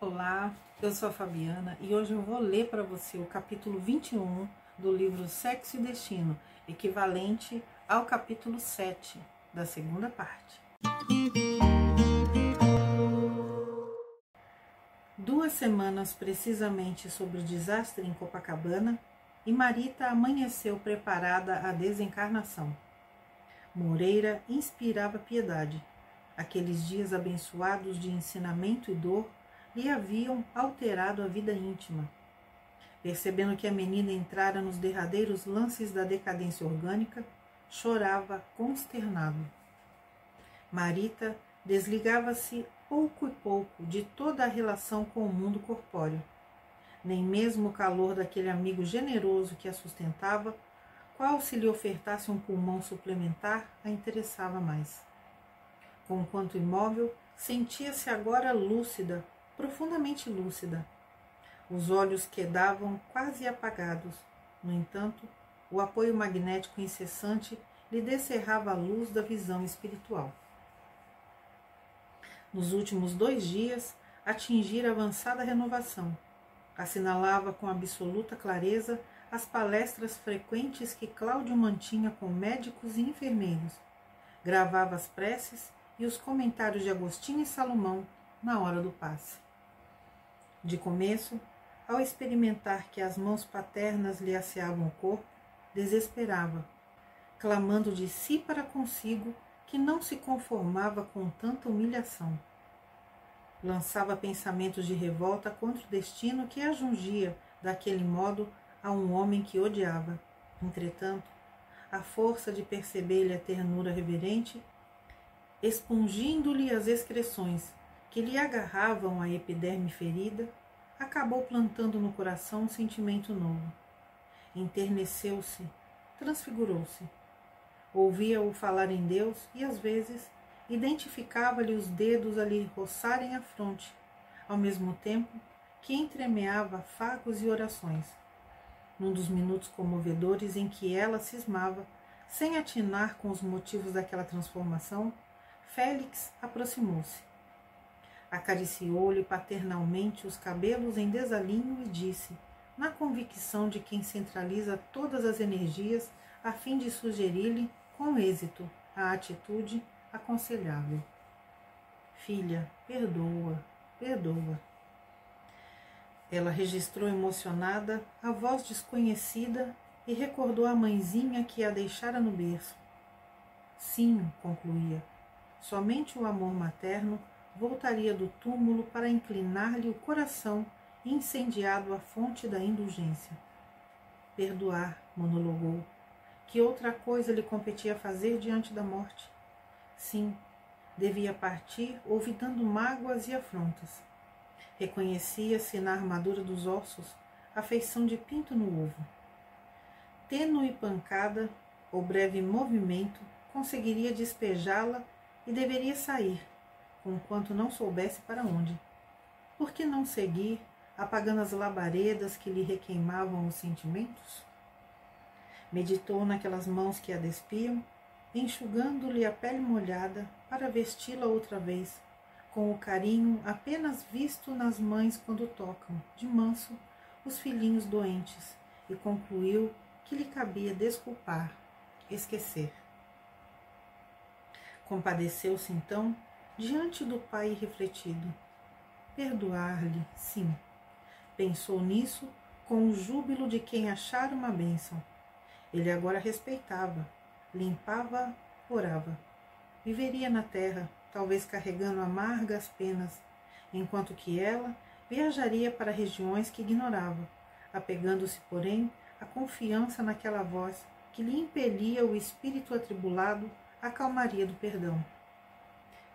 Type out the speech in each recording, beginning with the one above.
Olá, eu sou a Fabiana e hoje eu vou ler para você o capítulo 21 do livro Sexo e Destino, equivalente ao capítulo 7 da segunda parte. 2 semanas precisamente sobre o desastre em Copacabana e Marita amanheceu preparada à desencarnação. Moreira inspirava piedade. Aqueles dias abençoados de ensinamento e dor lhe haviam alterado a vida íntima. Percebendo que a menina entrara nos derradeiros lances da decadência orgânica, chorava consternado. Marita desligava-se pouco e pouco de toda a relação com o mundo corpóreo. Nem mesmo o calor daquele amigo generoso que a sustentava, qual se lhe ofertasse um pulmão suplementar, a interessava mais. Conquanto imóvel, sentia-se agora lúcida, profundamente lúcida. Os olhos quedavam quase apagados. No entanto, o apoio magnético incessante lhe descerrava a luz da visão espiritual. Nos últimos 2 dias, atingira avançada renovação. Assinalava com absoluta clareza as palestras frequentes que Cláudio mantinha com médicos e enfermeiros. Gravava as preces e os comentários de Agostinho e Salomão na hora do passe. De começo, ao experimentar que as mãos paternas lhe asseavam o corpo, desesperava, clamando de si para consigo que não se conformava com tanta humilhação. Lançava pensamentos de revolta contra o destino que a jungia daquele modo a um homem que odiava. Entretanto, a força de perceber-lhe a ternura reverente, expungindo-lhe as excreções que lhe agarravam a epiderme ferida, acabou plantando no coração um sentimento novo. Enterneceu-se, transfigurou-se. Ouvia-o falar em Deus e, às vezes, identificava-lhe os dedos a lhe roçarem a fronte, ao mesmo tempo que entremeava afagos e orações. Num dos minutos comovedores em que ela cismava, sem atinar com os motivos daquela transformação, Félix aproximou-se. Acariciou-lhe paternalmente os cabelos em desalinho e disse, na convicção de quem centraliza todas as energias a fim de sugerir-lhe, com êxito, a atitude aconselhável. Filha, perdoa, perdoa. Ela registrou emocionada a voz desconhecida e recordou a mãezinha que a deixara no berço. Sim, concluía, somente o amor materno voltaria do túmulo para inclinar-lhe o coração incendiado à fonte da indulgência. Perdoar, monologou. Que outra coisa lhe competia fazer diante da morte? Sim, devia partir olvidando mágoas e afrontas. Reconhecia-se na armadura dos ossos a feição de pinto no ovo. Tênue pancada, ou breve movimento, conseguiria despejá-la e deveria sair, conquanto não soubesse para onde. Por que não seguir, apagando as labaredas que lhe requeimavam os sentimentos? Meditou naquelas mãos que a despiam, enxugando-lhe a pele molhada para vesti-la outra vez, com o carinho apenas visto nas mães quando tocam, de manso, os filhinhos doentes, e concluiu que lhe cabia desculpar, esquecer. Compadeceu-se então diante do pai irrefletido. Perdoar-lhe, sim. Pensou nisso com o júbilo de quem achara uma bênção. Ele agora respeitava, limpava, orava. Viveria na terra, talvez carregando amargas penas, enquanto que ela viajaria para regiões que ignorava, apegando-se, porém, à confiança naquela voz que lhe impelia o espírito atribulado à calmaria do perdão.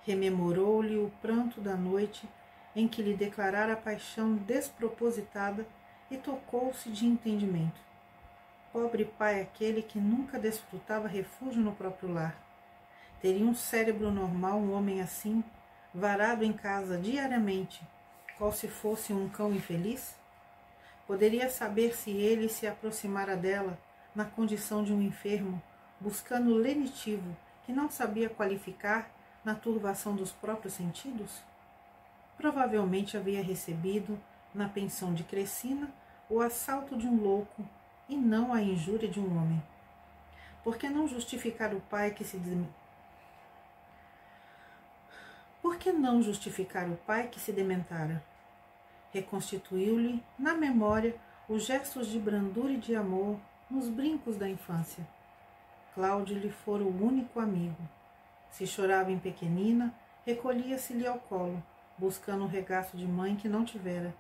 Rememorou-lhe o pranto da noite em que lhe declarara a paixão despropositada e tocou-se de entendimento. Pobre pai aquele que nunca desfrutava refúgio no próprio lar. Teria um cérebro normal um homem assim, varado em casa diariamente, qual se fosse um cão infeliz? Poderia saber se ele se aproximara dela na condição de um enfermo, buscando o lenitivo que não sabia qualificar na turvação dos próprios sentidos? provavelmente havia recebido, na pensão de Crecina, o assalto de um louco e não a injúria de um homem. Por que não justificar o pai que se dementara? Reconstituiu-lhe, na memória, os gestos de brandura e de amor nos brincos da infância. Cláudio lhe fora o único amigo. Se chorava em pequenina, recolhia-se-lhe ao colo, buscando o regaço de mãe que não tivera.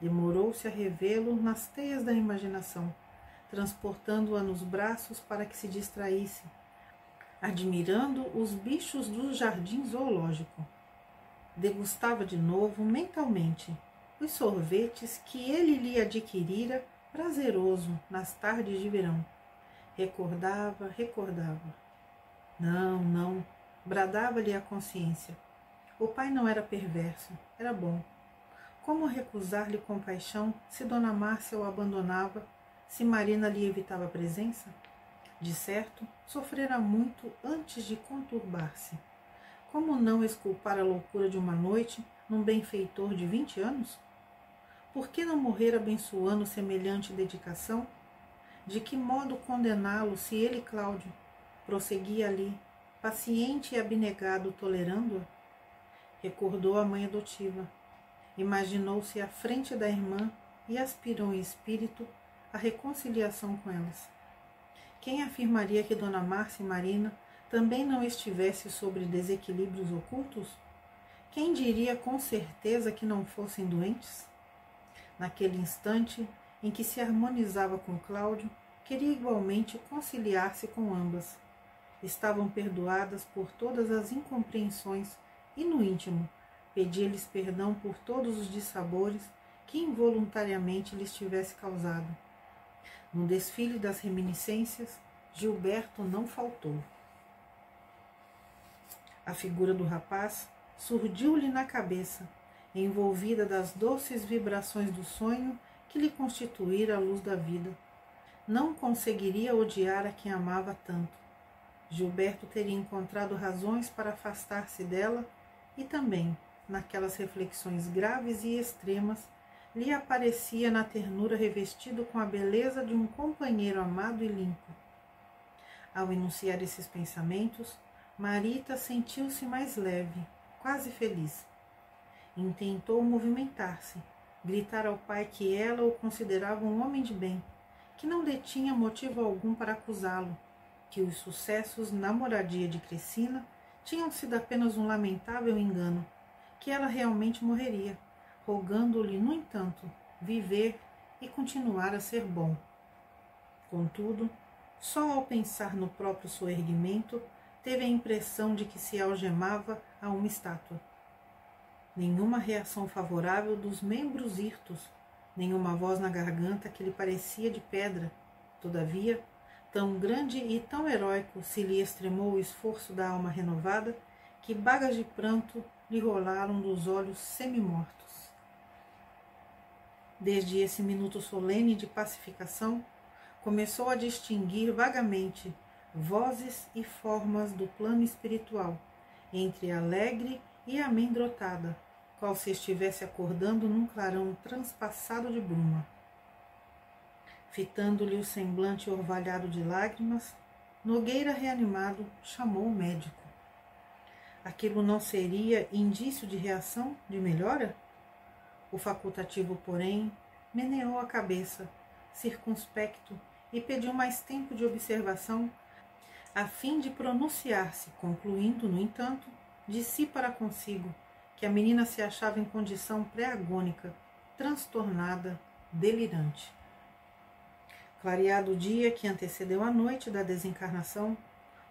Demorou-se a revê-lo nas teias da imaginação, transportando-a nos braços para que se distraísse, admirando os bichos do jardim zoológico. Degustava de novo, mentalmente, os sorvetes que ele lhe adquirira prazeroso nas tardes de verão. Recordava. Não, bradava-lhe a consciência. O pai não era perverso, era bom. Como recusar-lhe compaixão se Dona Márcia o abandonava, se Marina lhe evitava a presença? De certo, sofrera muito antes de conturbar-se. Como não exculpar a loucura de uma noite num benfeitor de 20 anos? Por que não morrer abençoando semelhante dedicação? De que modo condená-lo se ele, Cláudio, prosseguia ali, paciente e abnegado, tolerando-a? Recordou a mãe adotiva. Imaginou-se à frente da irmã e aspirou em espírito a reconciliação com elas. Quem afirmaria que Dona Márcia e Marina também não estivesse sobre desequilíbrios ocultos? Quem diria com certeza que não fossem doentes? Naquele instante em que se harmonizava com Cláudio, queria igualmente conciliar-se com ambas. Estavam perdoadas por todas as incompreensões e, no íntimo, pedia-lhes perdão por todos os dissabores que involuntariamente lhes tivesse causado. No desfile das reminiscências, Gilberto não faltou. A figura do rapaz surgiu-lhe na cabeça, envolvida das doces vibrações do sonho que lhe constituíra a luz da vida. Não conseguiria odiar a quem amava tanto. Gilberto teria encontrado razões para afastar-se dela e também, naquelas reflexões graves e extremas, lhe aparecia na ternura revestido com a beleza de um companheiro amado e limpo. Ao enunciar esses pensamentos, Marita sentiu-se mais leve, quase feliz. Intentou movimentar-se, gritar ao pai que ela o considerava um homem de bem, que não detinha motivo algum para acusá-lo, que os sucessos na moradia de Crecina tinham sido apenas um lamentável engano, que ela realmente morreria, rogando-lhe, no entanto, viver e continuar a ser bom. Contudo, só ao pensar no próprio soerguimento, teve a impressão de que se algemava a uma estátua. Nenhuma reação favorável dos membros hirtos, nenhuma voz na garganta que lhe parecia de pedra. Todavia, tão grande e tão heróico se lhe extremou o esforço da alma renovada, que bagas de pranto lhe rolaram dos olhos semimortos. Desde esse minuto solene de pacificação, começou a distinguir vagamente vozes e formas do plano espiritual, entre alegre e amedrontada, qual se estivesse acordando num clarão transpassado de bruma. Fitando-lhe o semblante orvalhado de lágrimas, Nogueira, reanimado, chamou o médico. Aquilo não seria indício de reação, de melhora? O facultativo, porém, meneou a cabeça, circunspecto, e pediu mais tempo de observação, a fim de pronunciar-se, concluindo, no entanto, de si para consigo, que a menina se achava em condição pré-agônica, transtornada, delirante. Clareado o dia que antecedeu a noite da desencarnação,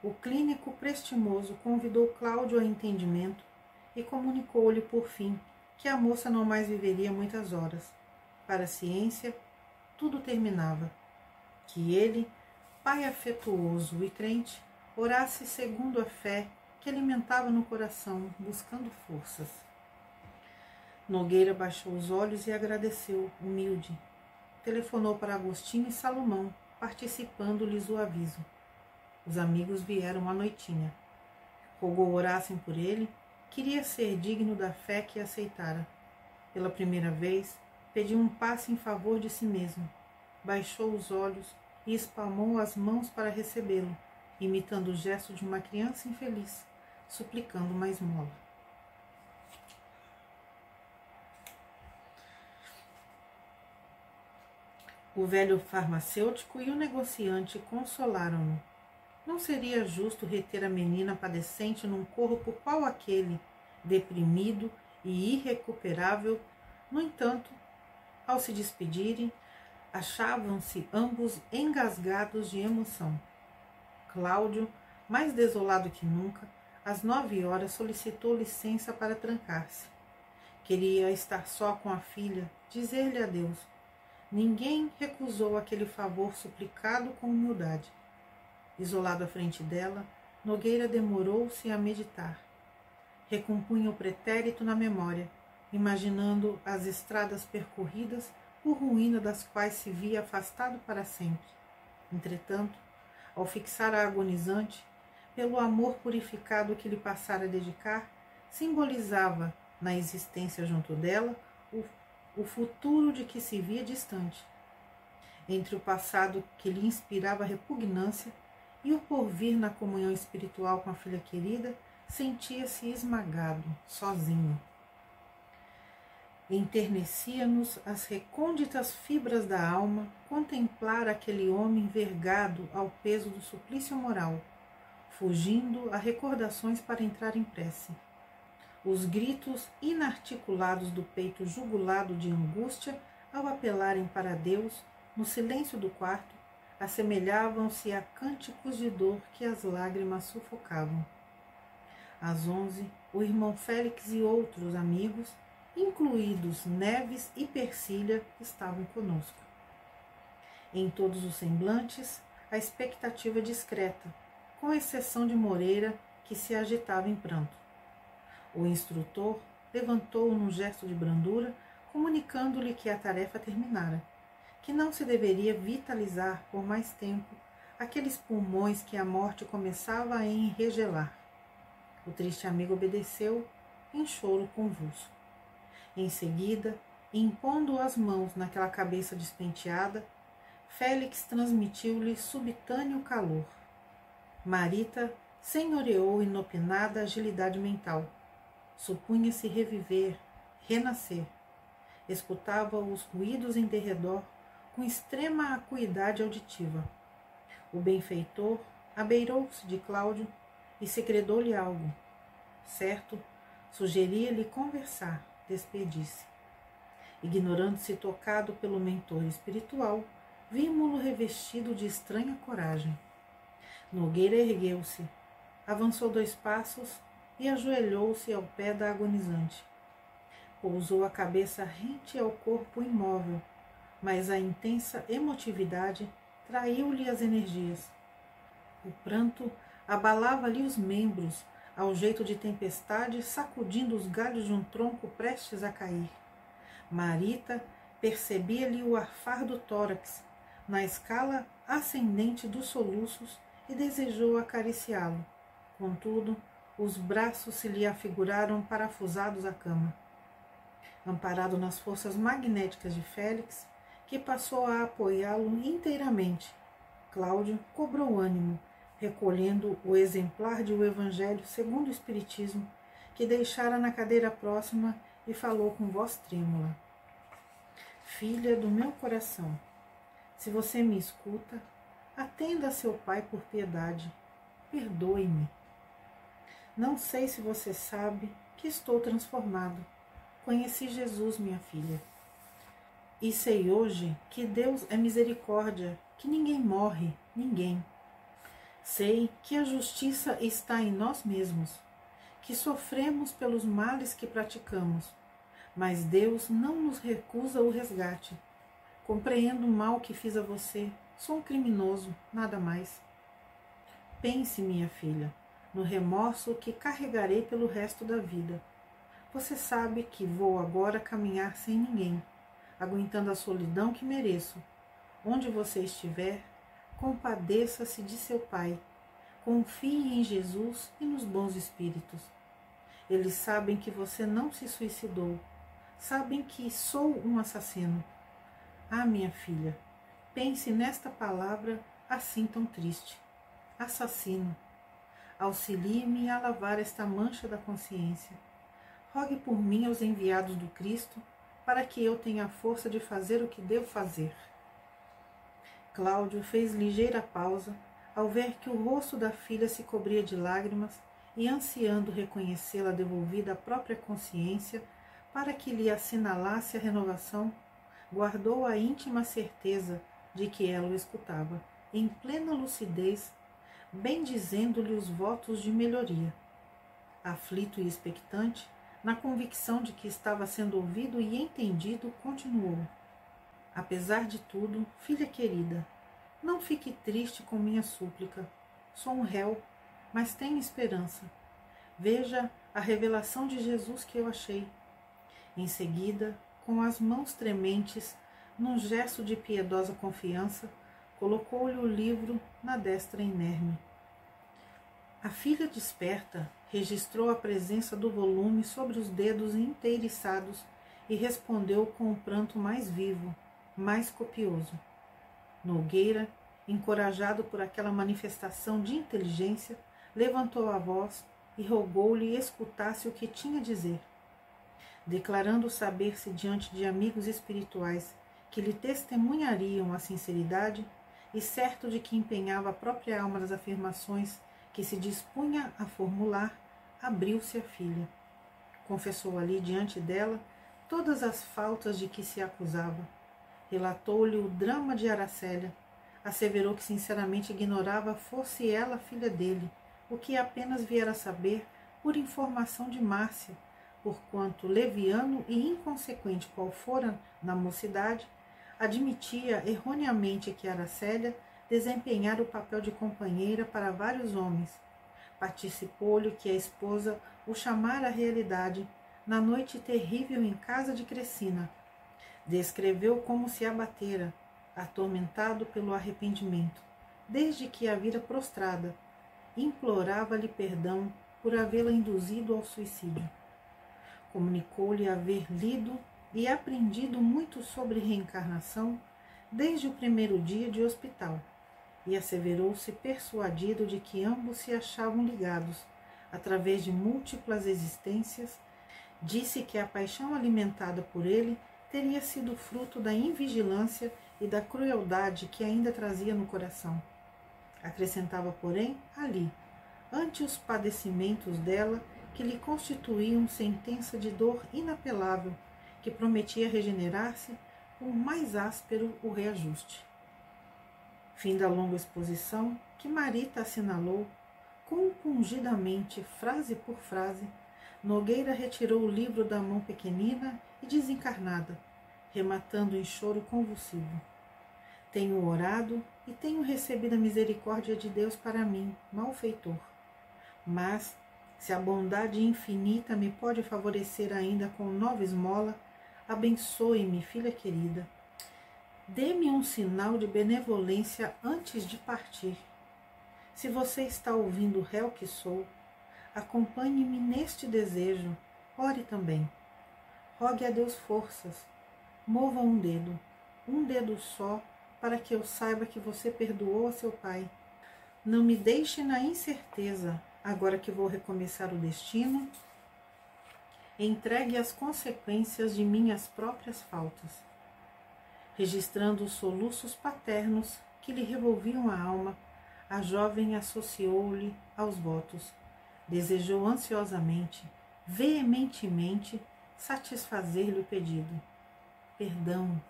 o clínico prestimoso convidou Cláudio ao entendimento e comunicou-lhe, por fim, que a moça não mais viveria muitas horas. Para a ciência, tudo terminava. Que ele, pai afetuoso e crente, orasse segundo a fé que alimentava no coração, buscando forças. Nogueira baixou os olhos e agradeceu, humilde. Telefonou para Agostinho e Salomão, participando-lhes o aviso. Os amigos vieram à noitinha. Rogou orassem por ele queria ser digno da fé que aceitara. Pela primeira vez, pediu um passe em favor de si mesmo. Baixou os olhos e espalmou as mãos para recebê-lo, imitando o gesto de uma criança infeliz, suplicando uma esmola. O velho farmacêutico e o negociante consolaram-no. Não seria justo reter a menina padecente num corpo qual aquele, deprimido e irrecuperável. No entanto, ao se despedirem, achavam-se ambos engasgados de emoção. Cláudio, mais desolado que nunca, às 9 horas solicitou licença para trancar-se. Queria estar só com a filha, dizer-lhe adeus. Ninguém recusou aquele favor suplicado com humildade. Isolado à frente dela, Nogueira demorou-se a meditar. Recompunha o pretérito na memória, imaginando as estradas percorridas, por ruína das quais se via afastado para sempre. Entretanto, ao fixar a agonizante, pelo amor purificado que lhe passara a dedicar, simbolizava, na existência junto dela, o futuro de que se via distante. Entre o passado que lhe inspirava repugnância e o porvir na comunhão espiritual com a filha querida, sentia-se esmagado, sozinho. Enternecia-nos as recônditas fibras da alma contemplar aquele homem vergado ao peso do suplício moral, fugindo a recordações para entrar em prece. Os gritos inarticulados do peito jugulado de angústia, ao apelarem para Deus, no silêncio do quarto, assemelhavam-se a cânticos de dor que as lágrimas sufocavam. Às 11, o irmão Félix e outros amigos, incluídos Neves e Persília, estavam conosco. Em todos os semblantes, a expectativa discreta, com exceção de Moreira, que se agitava em pranto. O instrutor levantou-o num gesto de brandura, comunicando-lhe que a tarefa terminara, que não se deveria vitalizar por mais tempo aqueles pulmões que a morte começava a enregelar. O triste amigo obedeceu, em choro convulso. Em seguida, impondo as mãos naquela cabeça despenteada, Félix transmitiu-lhe subitâneo calor. Marita senhoreou inopinada agilidade mental. Supunha-se reviver, renascer. Escutava os ruídos em derredor com extrema acuidade auditiva. O benfeitor abeirou-se de Cláudio e segredou-lhe algo. Certo, sugeria-lhe conversar, despedir-se. Ignorando-se tocado pelo mentor espiritual, vimo-lo revestido de estranha coragem. Nogueira ergueu-se, avançou 2 passos e ajoelhou-se ao pé da agonizante. Pousou a cabeça rente ao corpo imóvel, mas a intensa emotividade traiu-lhe as energias. O pranto abalava-lhe os membros, ao jeito de tempestade, sacudindo os galhos de um tronco prestes a cair. Marita percebia-lhe o arfar do tórax, na escala ascendente dos soluços, e desejou acariciá-lo. Contudo, os braços se lhe afiguraram parafusados à cama. Amparado nas forças magnéticas de Félix, que passou a apoiá-lo inteiramente, Cláudio cobrou ânimo, recolhendo o exemplar de O Evangelho segundo o Espiritismo, que deixara na cadeira próxima, e falou com voz trêmula. Filha do meu coração, se você me escuta, atenda a seu pai por piedade, perdoe-me. Não sei se você sabe que estou transformado. Conheci Jesus, minha filha. E sei hoje que Deus é misericórdia, que ninguém morre, ninguém. Sei que a justiça está em nós mesmos, que sofremos pelos males que praticamos, mas Deus não nos recusa o resgate. Compreendo o mal que fiz a você, sou um criminoso, nada mais. Pense, minha filha, no remorso que carregarei pelo resto da vida. Você sabe que vou agora caminhar sem ninguém, aguentando a solidão que mereço. Onde você estiver, compadeça-se de seu pai. Confie em Jesus e nos bons espíritos. Eles sabem que você não se suicidou. Sabem que sou um assassino. Ah, minha filha, pense nesta palavra assim tão triste. Assassino. Auxilie-me a lavar esta mancha da consciência. Rogue por mim aos enviados do Cristo, para que eu tenha a força de fazer o que devo fazer. Cláudio fez ligeira pausa, ao ver que o rosto da filha se cobria de lágrimas e, ansiando reconhecê-la devolvida à própria consciência, para que lhe assinalasse a renovação, guardou a íntima certeza de que ela o escutava, em plena lucidez, bendizendo-lhe os votos de melhoria. Aflito e expectante, na convicção de que estava sendo ouvido e entendido, continuou: apesar de tudo, filha querida, não fique triste com minha súplica. Sou um réu, mas tenho esperança. Veja a revelação de Jesus que eu achei. Em seguida, com as mãos trementes, num gesto de piedosa confiança, colocou-lhe o livro na destra inerme. A filha desperta registrou a presença do volume sobre os dedos inteiriçados e respondeu com um pranto mais vivo, mais copioso. Nogueira, encorajado por aquela manifestação de inteligência, levantou a voz e rogou-lhe escutasse o que tinha a dizer. Declarando saber-se diante de amigos espirituais que lhe testemunhariam a sinceridade e certo de que empenhava a própria alma nas afirmações que se dispunha a formular, abriu-se a filha. Confessou ali diante dela todas as faltas de que se acusava. Relatou-lhe o drama de Aracélia. Asseverou que sinceramente ignorava fosse ela filha dele, o que apenas viera a saber por informação de Márcia, porquanto, leviano e inconsequente qual fora na mocidade, admitia erroneamente que Aracélia desempenhara o papel de companheira para vários homens. Participou-lhe que a esposa o chamara à realidade na noite terrível em casa de Crescina. Descreveu como se abatera, atormentado pelo arrependimento, desde que a vira prostrada. Implorava-lhe perdão por havê-la induzido ao suicídio. Comunicou-lhe haver lido e aprendido muito sobre reencarnação desde o primeiro dia de hospital, e asseverou-se persuadido de que ambos se achavam ligados, através de múltiplas existências. Disse que a paixão alimentada por ele teria sido fruto da invigilância e da crueldade que ainda trazia no coração. Acrescentava, porém, ali, ante os padecimentos dela, que lhe constituíam sentença de dor inapelável, que prometia regenerar-se por mais áspero o reajuste. Fim da longa exposição, que Marita assinalou, compungidamente, frase por frase, Nogueira retirou o livro da mão pequenina e desencarnada, rematando em choro convulsivo. Tenho orado e tenho recebido a misericórdia de Deus para mim, malfeitor. Mas, se a bondade infinita me pode favorecer ainda com nova esmola, abençoe-me, filha querida. Dê-me um sinal de benevolência antes de partir. Se você está ouvindo o réu que sou, acompanhe-me neste desejo, ore também. Rogue a Deus forças, mova um dedo só, para que eu saiba que você perdoou a seu pai. Não me deixe na incerteza, agora que vou recomeçar o destino. Entregue as consequências de minhas próprias faltas. Registrando os soluços paternos que lhe revolviam a alma, a jovem associou-lhe aos votos. Desejou ansiosamente, veementemente, satisfazer-lhe o pedido. Perdão,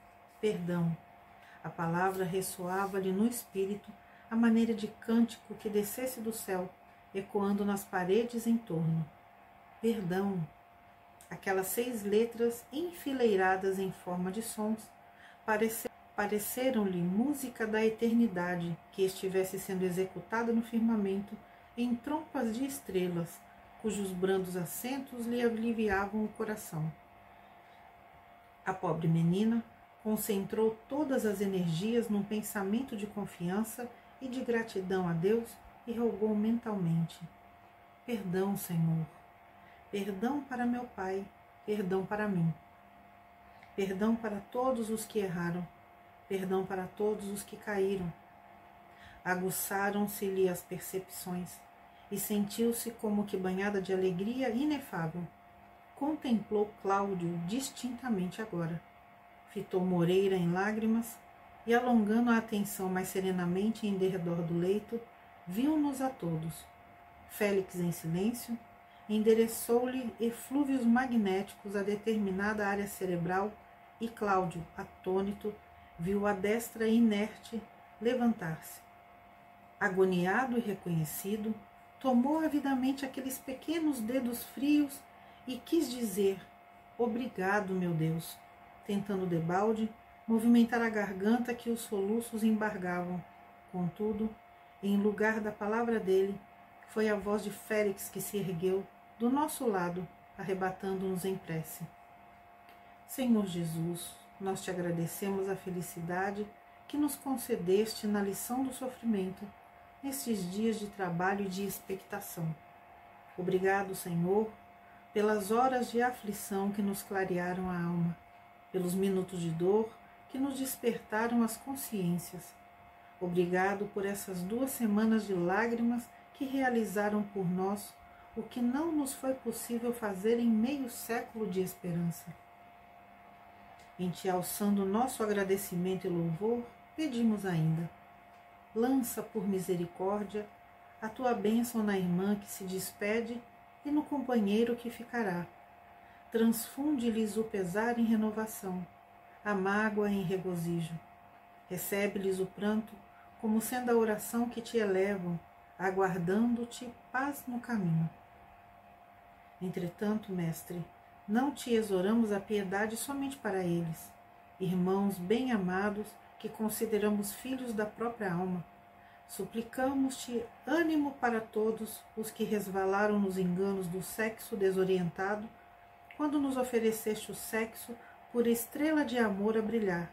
perdão. A palavra ressoava-lhe no espírito à maneira de cântico que descesse do céu, ecoando nas paredes em torno. Perdão. Aquelas 6 letras enfileiradas em forma de sons pareceram-lhe música da eternidade que estivesse sendo executada no firmamento em trompas de estrelas, cujos brandos acentos lhe aliviavam o coração. A pobre menina concentrou todas as energias num pensamento de confiança e de gratidão a Deus e rogou mentalmente: Perdão, Senhor. perdão para meu pai, perdão para mim. Perdão para todos os que erraram, perdão para todos os que caíram. Aguçaram-se-lhe as percepções e sentiu-se como que banhada de alegria inefável. Contemplou Cláudio distintamente agora. Fitou Moreira em lágrimas e, alongando a atenção mais serenamente em derredor do leito, viu-nos a todos. Félix, em silêncio, endereçou-lhe eflúvios magnéticos a determinada área cerebral e Cláudio, atônito, viu a destra inerte levantar-se. Agoniado e reconhecido, tomou avidamente aqueles pequenos dedos frios e quis dizer: obrigado, meu Deus, tentando debalde movimentar a garganta que os soluços embargavam. Contudo, em lugar da palavra dele, foi a voz de Félix que se ergueu do nosso lado, arrebatando-nos em prece. Senhor Jesus, nós te agradecemos a felicidade que nos concedeste na lição do sofrimento, nestes dias de trabalho e de expectação. Obrigado, Senhor, pelas horas de aflição que nos clarearam a alma, pelos minutos de dor que nos despertaram as consciências. Obrigado por essas 2 semanas de lágrimas que realizaram por nós o que não nos foi possível fazer em meio século de esperança. Em te alçando nosso agradecimento e louvor, pedimos ainda: lança por misericórdia a tua bênção na irmã que se despede e no companheiro que ficará. Transfunde-lhes o pesar em renovação, a mágoa em regozijo. Recebe-lhes o pranto como sendo a oração que te elevam, aguardando-te paz no caminho. Entretanto, mestre, não te exoramos a piedade somente para eles, irmãos bem amados que consideramos filhos da própria alma. Suplicamos-te ânimo para todos os que resvalaram nos enganos do sexo desorientado, quando nos ofereceste o sexo por estrela de amor a brilhar,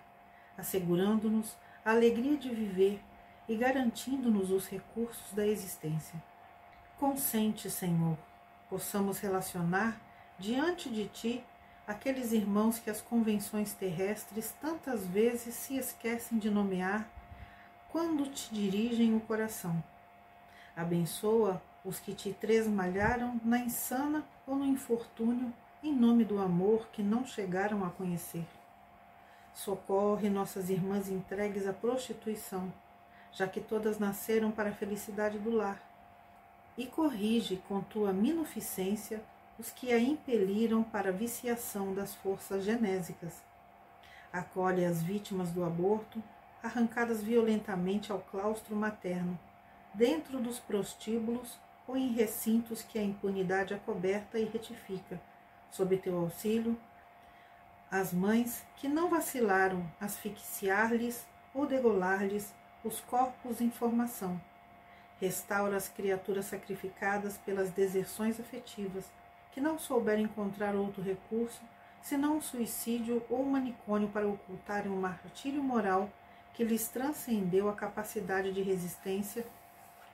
assegurando-nos a alegria de viver e garantindo-nos os recursos da existência. Consente, Senhor, possamos relacionar diante de ti aqueles irmãos que as convenções terrestres tantas vezes se esquecem de nomear quando te dirigem o coração. Abençoa os que te tresmalharam na insana ou no infortúnio em nome do amor que não chegaram a conhecer. Socorre nossas irmãs entregues à prostituição, já que todas nasceram para a felicidade do lar, e corrige com tua minuficência os que a impeliram para a viciação das forças genésicas. Acolhe as vítimas do aborto, arrancadas violentamente ao claustro materno, dentro dos prostíbulos ou em recintos que a impunidade acoberta e retifica, sob teu auxílio, as mães que não vacilaram asfixiar-lhes ou degolar-lhes os corpos em formação. Restaura as criaturas sacrificadas pelas deserções afetivas, que não souberam encontrar outro recurso senão o suicídio ou o manicômio para ocultarem um martírio moral que lhes transcendeu a capacidade de resistência,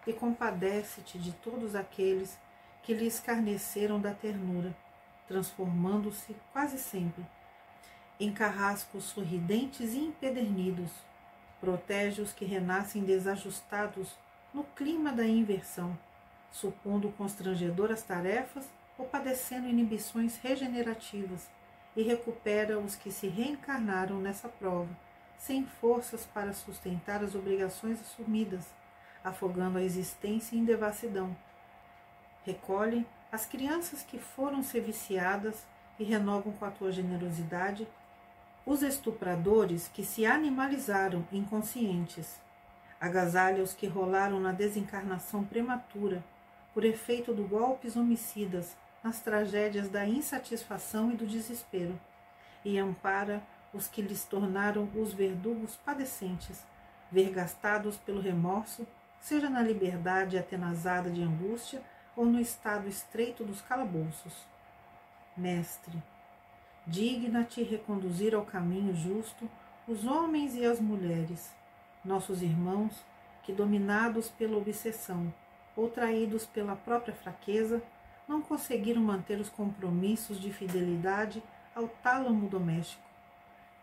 e compadece-te de todos aqueles que lhe escarneceram da ternura, transformando-se, quase sempre, em carrascos sorridentes e empedernidos. Protege os que renascem desajustados no clima da inversão, supondo constrangedoras tarefas ou padecendo inibições regenerativas, e recupera os que se reencarnaram nessa prova, sem forças para sustentar as obrigações assumidas, afogando a existência em devassidão. Recolhe as crianças que foram ser viciadas e renovam com a tua generosidade os estupradores que se animalizaram inconscientes. Agasalha os que rolaram na desencarnação prematura, por efeito dos golpes homicidas, nas tragédias da insatisfação e do desespero, e ampara os que lhes tornaram os verdugos padecentes, vergastados pelo remorso, seja na liberdade atenazada de angústia ou no estado estreito dos calabouços. Mestre, digna-te reconduzir ao caminho justo os homens e as mulheres, nossos irmãos, que, dominados pela obsessão ou traídos pela própria fraqueza, não conseguiram manter os compromissos de fidelidade ao tálamo doméstico.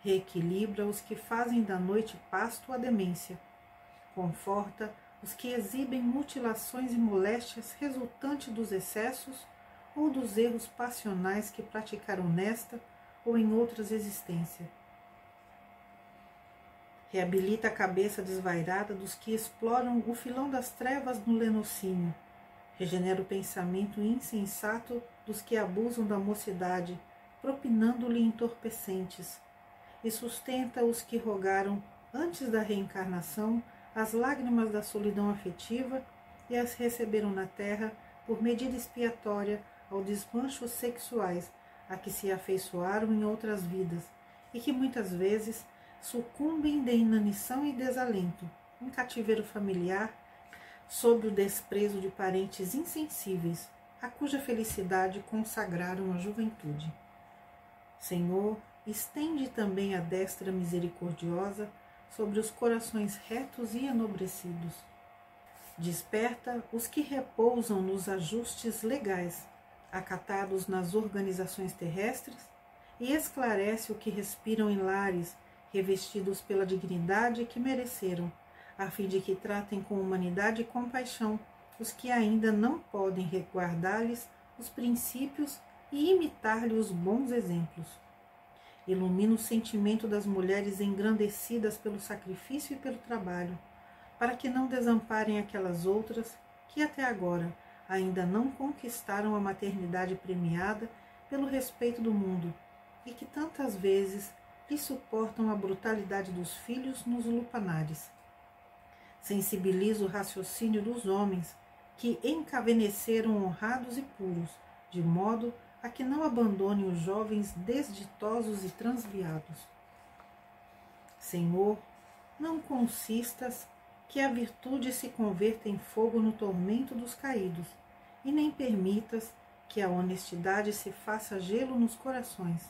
Reequilibra os que fazem da noite pasto à demência. Conforta os que exibem mutilações e moléstias resultantes dos excessos ou dos erros passionais que praticaram nesta ou em outras existências. Reabilita a cabeça desvairada dos que exploram o filão das trevas no lenocínio. Regenera o pensamento insensato dos que abusam da mocidade, propinando-lhe entorpecentes. E sustenta os que rogaram, antes da reencarnação, as lágrimas da solidão afetiva e as receberam na terra por medida expiatória aos desmanchos sexuais a que se afeiçoaram em outras vidas e que muitas vezes sucumbem de inanição e desalento, em cativeiro familiar, sob o desprezo de parentes insensíveis, a cuja felicidade consagraram a juventude. Senhor, estende também a destra misericordiosa sobre os corações retos e enobrecidos. Desperta os que repousam nos ajustes legais, acatados nas organizações terrestres, e esclarece o que respiram em lares, revestidos pela dignidade que mereceram, a fim de que tratem com humanidade e compaixão os que ainda não podem reguardar-lhes os princípios e imitar-lhes os bons exemplos. Ilumina o sentimento das mulheres engrandecidas pelo sacrifício e pelo trabalho, para que não desamparem aquelas outras que até agora ainda não conquistaram a maternidade premiada pelo respeito do mundo e que tantas vezes lhe suportam a brutalidade dos filhos nos lupanares. Sensibiliza o raciocínio dos homens que encaveneceram honrados e puros, de modo a que não abandonem os jovens desditosos e transviados. Senhor, não consistas que a virtude se converta em fogo no tormento dos caídos, e nem permitas que a honestidade se faça gelo nos corações.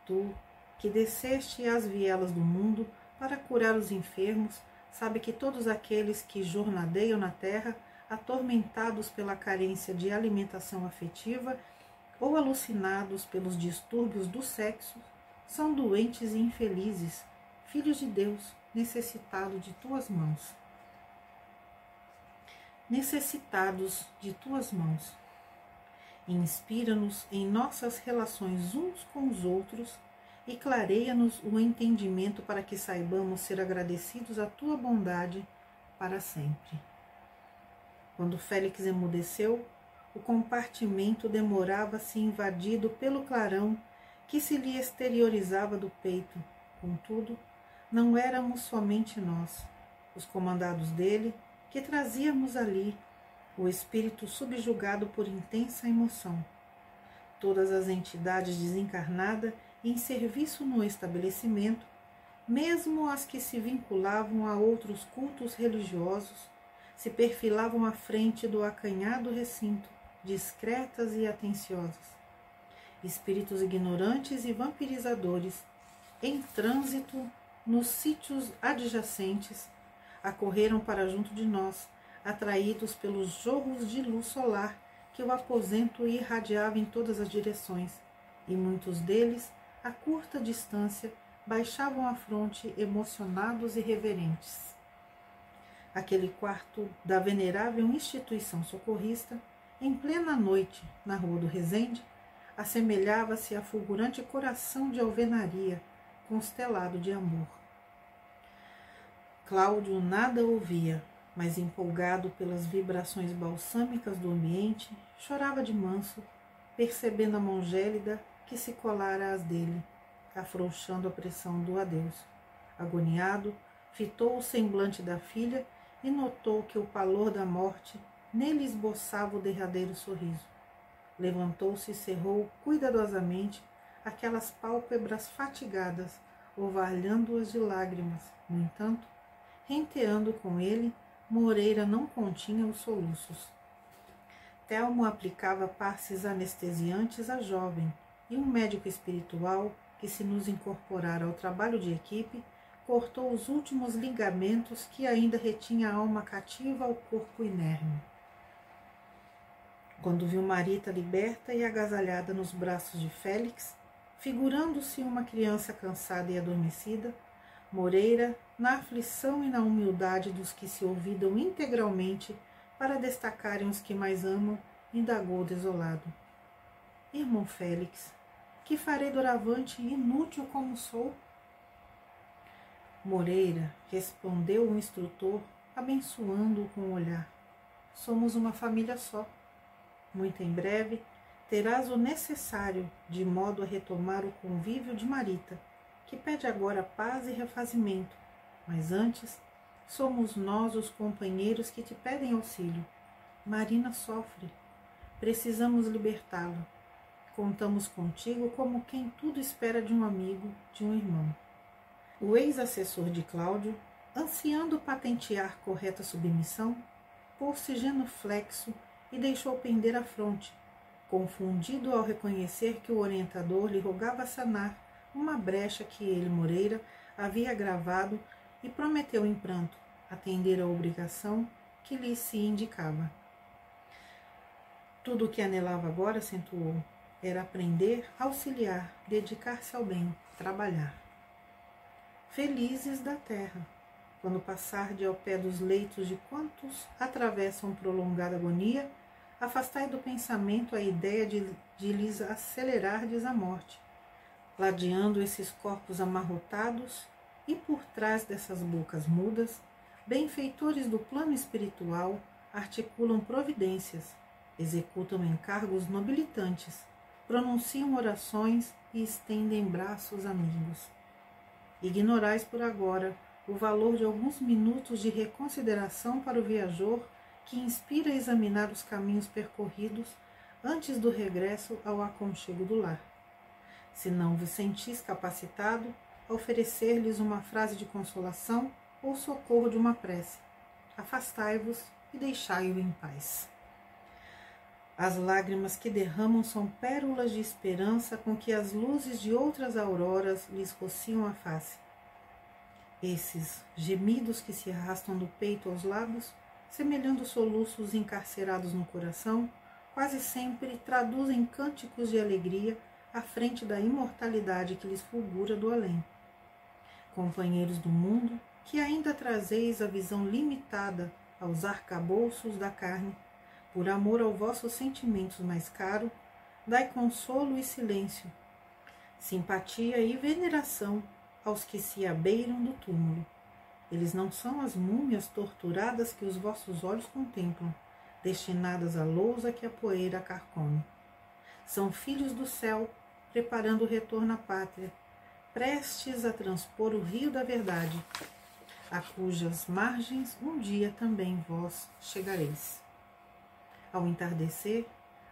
Tu, que desceste às vielas do mundo para curar os enfermos, sabe que todos aqueles que jornadeiam na terra, atormentados pela carência de alimentação afetiva ou alucinados pelos distúrbios do sexo, são doentes e infelizes, filhos de Deus, necessitados de tuas mãos. Necessitados de tuas mãos. Inspira-nos em nossas relações uns com os outros e clareia-nos o entendimento para que saibamos ser agradecidos à tua bondade para sempre. Quando Félix emudeceu, o compartimento demorava-se invadido pelo clarão que se lhe exteriorizava do peito. Contudo, não éramos somente nós, os comandados dele, que trazíamos ali o espírito subjugado por intensa emoção. Todas as entidades desencarnadas em serviço no estabelecimento, mesmo as que se vinculavam a outros cultos religiosos, se perfilavam à frente do acanhado recinto, discretas e atenciosas. Espíritos ignorantes e vampirizadores, em trânsito nos sítios adjacentes, acorreram para junto de nós, atraídos pelos jorros de luz solar que o aposento irradiava em todas as direções, e muitos deles, a curta distância, baixavam a fronte emocionados e reverentes. Aquele quarto da venerável instituição socorrista, em plena noite, na Rua do Resende, assemelhava-se a fulgurante coração de alvenaria, constelado de amor. Cláudio nada ouvia, mas empolgado pelas vibrações balsâmicas do ambiente, chorava de manso, percebendo a mão gélida que se colara às dele, afrouxando a pressão do adeus. Agoniado, fitou o semblante da filha e notou que o pallor da morte nele esboçava o derradeiro sorriso. Levantou-se e cerrou cuidadosamente aquelas pálpebras fatigadas, orvalhando-as de lágrimas. No entanto, renteando com ele, Moreira não continha os soluços. Telmo aplicava passes anestesiantes à jovem, e um médico espiritual, que se nos incorporara ao trabalho de equipe, cortou os últimos ligamentos que ainda retinha a alma cativa ao corpo inerme. Quando viu Marita liberta e agasalhada nos braços de Félix, figurando-se uma criança cansada e adormecida, Moreira, na aflição e na humildade dos que se olvidam integralmente para destacarem os que mais amam, indagou desolado: Irmão Félix, que farei doravante, inútil como sou? Moreira respondeu o instrutor, abençoando-o com o olhar: somos uma família só. Muito em breve terás o necessário de modo a retomar o convívio de Marita, que pede agora paz e refazimento, mas antes somos nós os companheiros que te pedem auxílio. Marina sofre, precisamos libertá-la. Contamos contigo como quem tudo espera de um amigo, de um irmão. O ex-assessor de Cláudio, ansiando patentear correta submissão, pôs-se genuflexo e deixou pender a fronte, confundido ao reconhecer que o orientador lhe rogava sanar uma brecha que ele, Moreira, havia agravado, e prometeu em pranto atender à obrigação que lhe se indicava. Tudo o que anelava agora, acentuou, era aprender, auxiliar, dedicar-se ao bem, trabalhar. Felizes da terra, quando passarde ao pé dos leitos de quantos atravessam prolongada agonia, afastai do pensamento a ideia de lhes acelerardes a morte, ladeando esses corpos amarrotados, e por trás dessas bocas mudas, benfeitores do plano espiritual articulam providências, executam encargos nobilitantes, pronunciam orações e estendem braços amigos. Ignorais por agora o valor de alguns minutos de reconsideração para o viajor que inspira a examinar os caminhos percorridos antes do regresso ao aconchego do lar. Se não vos sentis capacitado, a oferecer-lhes uma frase de consolação ou socorro de uma prece, afastai-vos e deixai-o em paz. As lágrimas que derramam são pérolas de esperança com que as luzes de outras auroras lhes rociam a face. Esses gemidos que se arrastam do peito aos lábios, semelhando soluços encarcerados no coração, quase sempre traduzem cânticos de alegria à frente da imortalidade que lhes fulgura do além. Companheiros do mundo, que ainda trazeis a visão limitada aos arcabouços da carne, por amor ao vossos sentimentos mais caro, dai consolo e silêncio, simpatia e veneração aos que se abeiram do túmulo. Eles não são as múmias torturadas que os vossos olhos contemplam, destinadas à lousa que a poeira carcome. São filhos do céu, preparando o retorno à pátria, prestes a transpor o rio da verdade, a cujas margens um dia também vós chegareis. Ao entardecer,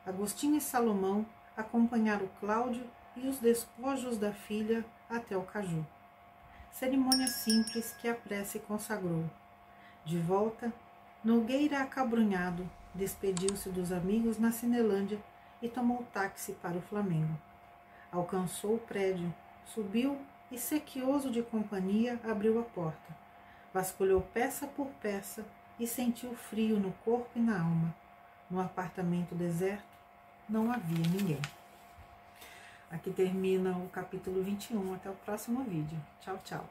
Agostinho e Salomão acompanharam Cláudio e os despojos da filha até o caju. Cerimônia simples que a prece consagrou. De volta, Nogueira acabrunhado despediu-se dos amigos na Cinelândia e tomou táxi para o Flamengo. Alcançou o prédio, subiu e, sequioso de companhia, abriu a porta. Vasculhou peça por peça e sentiu frio no corpo e na alma. No apartamento deserto não havia ninguém. Aqui termina o capítulo 21. Até o próximo vídeo. Tchau, tchau.